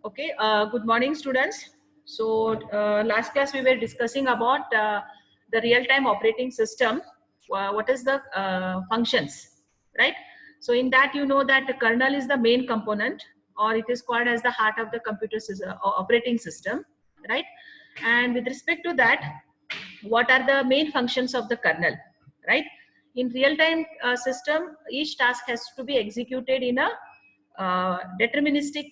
Okay, good morning, students. So, last class we were discussing about the real-time operating system. What is the functions, right? So, in that you know that the kernel is the main component, or it is called as the heart of the computer system, operating system, right? And with respect to that, what are the main functions of the kernel, right? In real-time system, each task has to be executed in a deterministic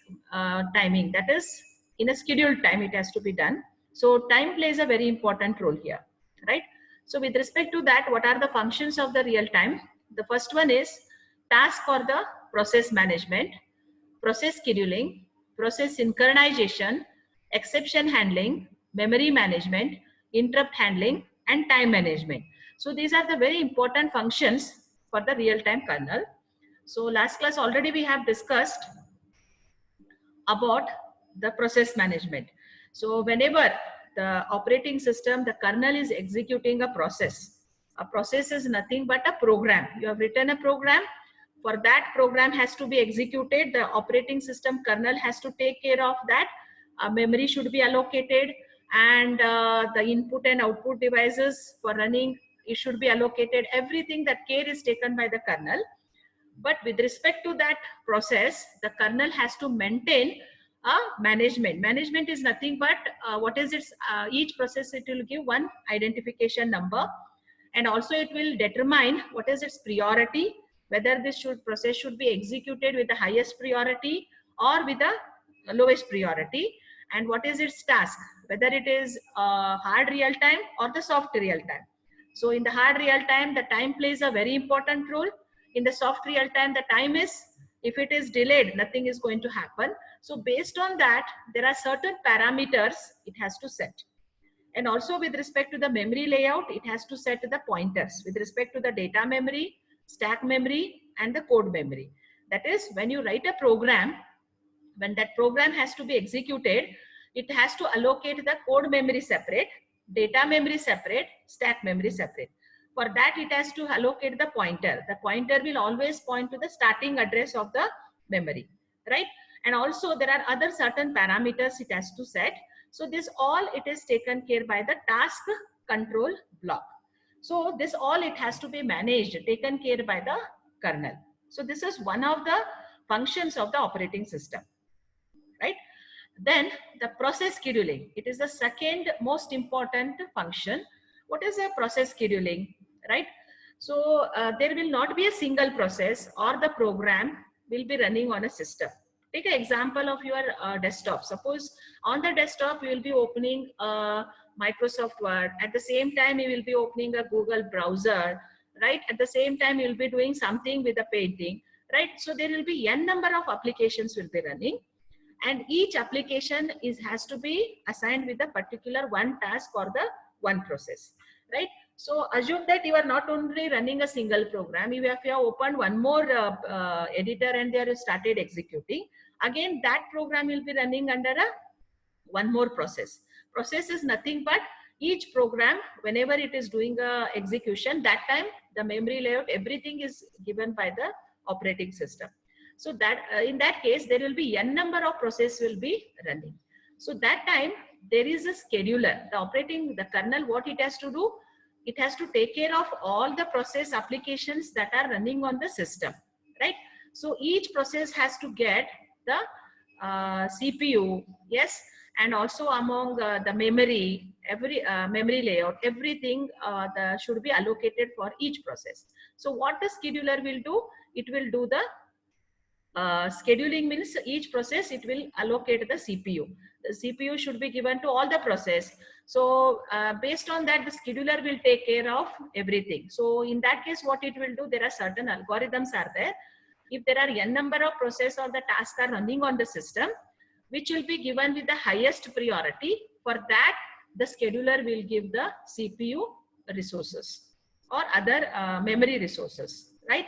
timing, that is in a scheduled time it has to be done. So time plays a very important role here, right? So with respect to that, what are the functions of the real time? The first one is task or the process management, process scheduling, process synchronization, exception handling, memory management, interrupt handling, and time management. So these are the very important functions for the real-time kernel. So last class already we have discussed about the process management. So whenever the operating system, the kernel is executing a process is nothing but a program. You have written a program. For that program has to be executed, the operating system kernel has to take care of that. Memory should be allocated, and the input and output devices for running, it should be allocated. Everything, that care is taken by the kernel. But with respect to that process, the kernel has to maintain a management. Management is nothing but what is its each process, it will give one identification number, and also it will determine what is its priority, whether this process should be executed with the highest priority or with the lowest priority, and what is its task, whether it is hard real time or the soft real time. So in the hard real time, the time plays a very important role. In the soft real time, the time is, if it is delayed, nothing is going to happen. So based on that, there are certain parameters it has to set. And also with respect to the memory layout, it has to set the pointers with respect to the data memory, stack memory, and the code memory. That is, when you write a program, when that program has to be executed, it has to allocate the code memory separate, data memory separate, stack memory separate. For that, it has to allocate the pointer. The pointer will always point to the starting address of the memory, right? And also there are other certain parameters it has to set. So this all, it is taken care by the task control block. So this all, it has to be managed, taken care by the kernel. So this is one of the functions of the operating system, right? Then the process scheduling, it is the second most important function. What is a process scheduling, right? So there will not be a single process or the program will be running on a system. Take an example of your desktop. Suppose on the desktop you will be opening Microsoft Word. At the same time you will be opening a Google browser, right? At the same time you will be doing something with the painting, right? So there will be n number of applications will be running, and each application has to be assigned with a particular one task or the one process, right? So assume that you are not only running a single program, if you have opened one more editor and there you started executing, again that program will be running under a one more process is nothing but each program, whenever it is doing a execution, that time the memory layout, everything is given by the operating system. So that in that case, there will be n number of process will be running. So that time there is a scheduler. The kernel, what it has to do, it has to take care of all the process applications that are running on the system, right? So each process has to get the CPU, yes, and also among the memory, every memory layout, everything should be allocated for each process. So what the scheduler will do, it will do the scheduling, means each process it will allocate the CPU. The CPU should be given to all the process. So based on that, the scheduler will take care of everything. So in that case, what it will do, there are certain algorithms are there. If there are n number of process or the tasks are running on the system, which will be given with the highest priority, for that the scheduler will give the CPU resources or other memory resources, right?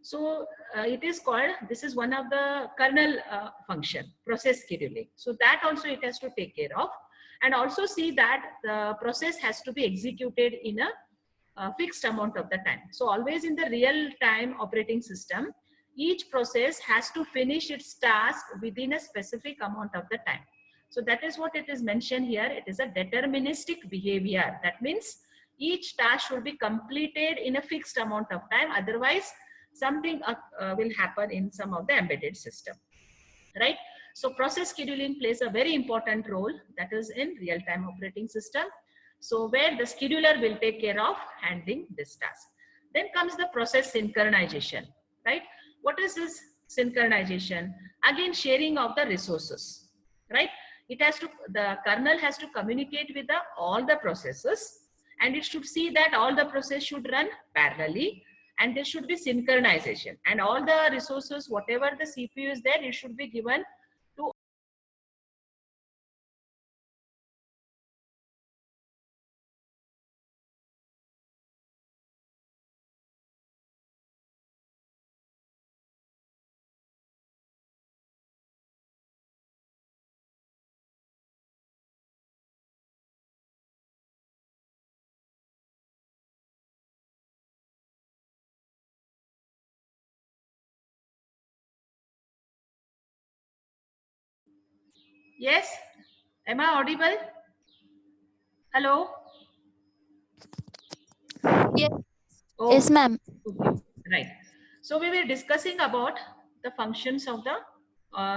So it is called, this is one of the kernel function, process scheduling. So that also it has to take care of, and also see that the process has to be executed in a fixed amount of the time. So always in the real time operating system, each process has to finish its task within a specific amount of the time. So that is what it is mentioned here. It is a deterministic behavior. That means each task should be completed in a fixed amount of time. Otherwise, something will happen in some of the embedded system, right? So process scheduling plays a very important role, that is in real-time operating system. So where the scheduler will take care of handling this task. Then comes the process synchronization, right? What is this synchronization? Again, sharing of the resources, right? It has to, the kernel has to communicate with all the processes, and it should see that all the processes should run parallelly, and there should be synchronization, and all the resources, whatever the CPU is there, it should be given to yes, am I audible? Hello? Yes, Oh, yes, ma'am. okay, right. So we were discussing about the functions of the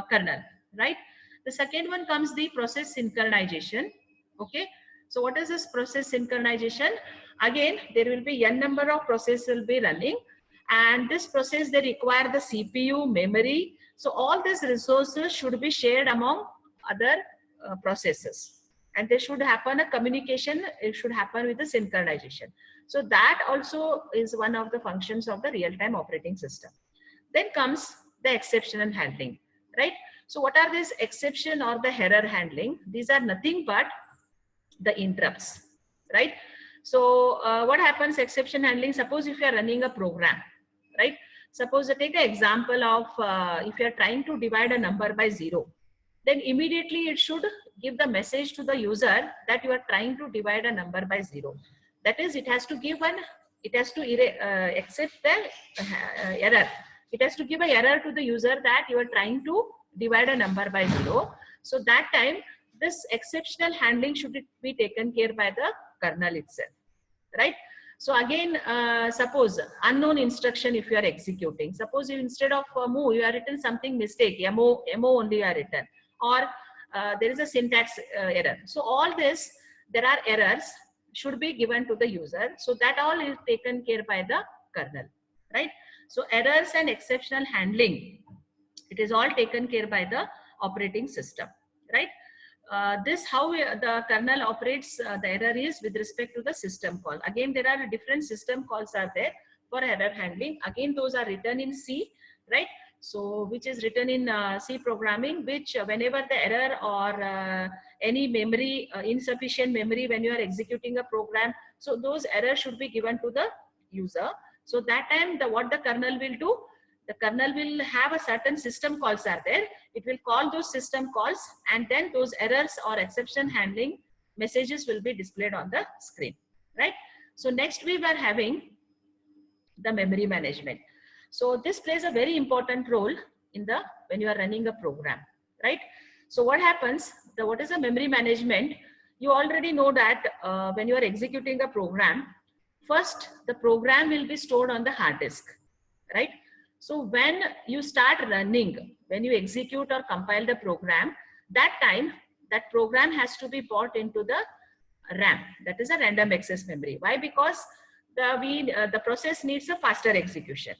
kernel, right? The second one comes the process synchronization. Okay. So what is this process synchronization? Again, there will be n number of processes will be running, and this process, they require the CPU, memory. So all these resources should be shared among other processes, and there should happen a communication. It should happen with the synchronization. So that also is one of the functions of the real-time operating system. Then comes the exception handling, right? So what are these exception or the error handling? These are nothing but the interrupts, right? So what happens exception handling? Suppose if you are running a program, right? Suppose take an example of if you are trying to divide a number by 0, then immediately it should give the message to the user that you are trying to divide a number by 0. That is, it has to give an, it has to accept the error. It has to give an error to the user that you are trying to divide a number by 0. So that time, this exceptional handling should be taken care by the kernel itself, right? So again, suppose unknown instruction if you are executing, suppose you, instead of move, you are written something mistake, mo only you are written, or there is a syntax error. So all this, there are errors should be given to the user. So that all is taken care by the kernel, right? So errors and exceptional handling, it is all taken care by the operating system, right? This how the kernel operates, the error is with respect to the system call. Again, there are different system calls are there for error handling. Again, those are written in C, right? So which is written in C programming, which whenever the error or any memory, insufficient memory when you are executing a program, so those errors should be given to the user. So that time, the what the kernel will do, the kernel will have a certain system calls are there. It will call those system calls, and then those errors or exception handling messages will be displayed on the screen, right? So next we were having the memory management. So this plays a very important role in the, when you are running a program, right? So what happens, the what is the memory management? You already know that when you are executing a program, first the program will be stored on the hard disk, right? So when you start running, when you execute or compile the program, that time that program has to be brought into the RAM, that is a random access memory. Why? Because the process needs a faster execution.